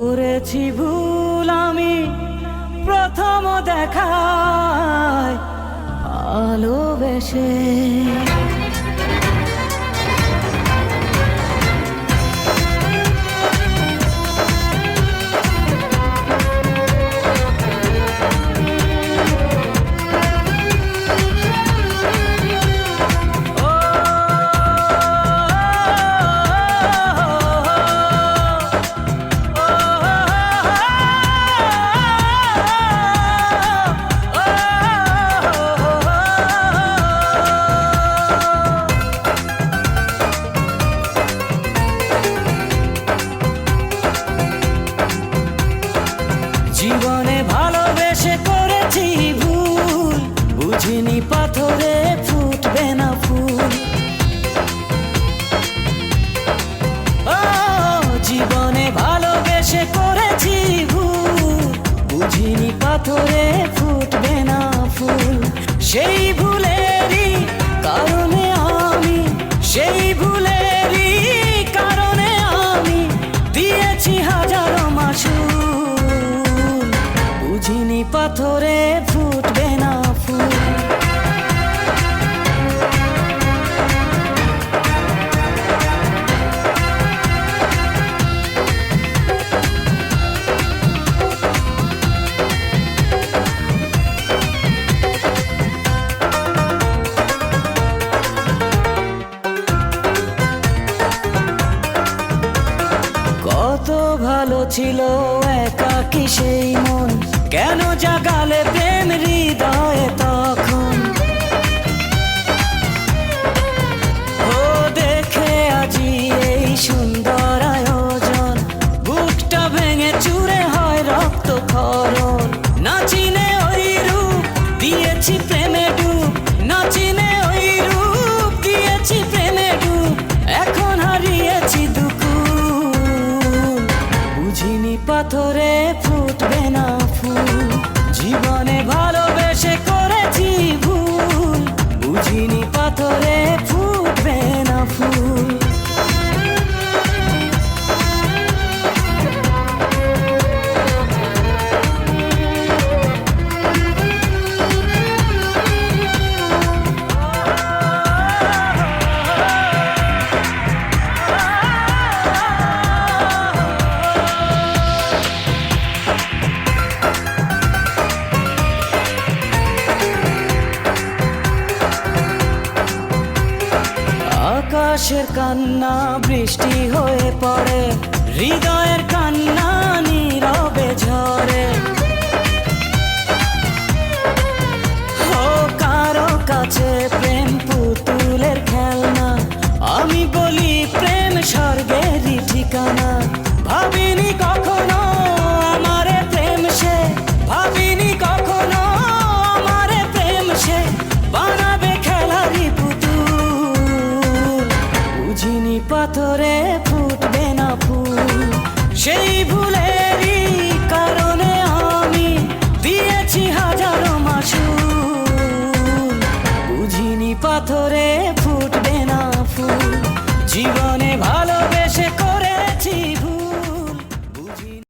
করেছি ভুল আমি প্রথম দেখায় ভালোবেসে। জীবনে ভালোবেসে করেছি ভুল, বুঝিনি পাথরে ফুটবে না ফুল। ও জীবনে ভালোবেসে করেছি ভুল, বুঝিনি পাথরে ফুটবে না ফুল। সেই ভুলেরই কারণে আমি, সেই ভুলেরই কারণে আমি দিয়েছি হাজারো মাসুল। বুঝিনি পাথরে ফুটবে না ফুল। কত ভালো ছিল একাকী সেই মন, কেন জাগালে প্রেম হৃদয়ে তখন। ও দেখে আজি এই সুন্দর আয়োজন, বুকটা ভেঙে চুরে হয় রক্ত ক্ষরণ। না চিনে ওই রূপ দিয়েছি প্রেমে ডুব, না চিনে ওই রূপ দিয়েছি প্রেমে ডুব। এখন হারিয়েছি দুকুল, বুঝিনি পাথরে ফুটবে না ফুল। জীবনে ভালোবেসে করেছি ভুল, বুঝিনি পাথরে ফুটবে না ফুল। আকাশের কান্না বৃষ্টি হয়ে পড়ে, হৃদয়ের কান্না নীরবে ঝরে। ও কারো কাছে প্রেম পুতুলের খেলনা, আমি বলি প্রেম স্বর্গেরই ঠিকানা। ভাবিনি কখনো আমারে প্রেম সে, ভাবিনি কখনো আমারে প্রেম সে বানাবে খেলারি পুতুল। বুঝিনি পাথরে ফুটবে না ফুল, সেই ভুলেরই কারণে আমি দিয়েছি হাজারো মাসুল। বুঝিনি পাথরে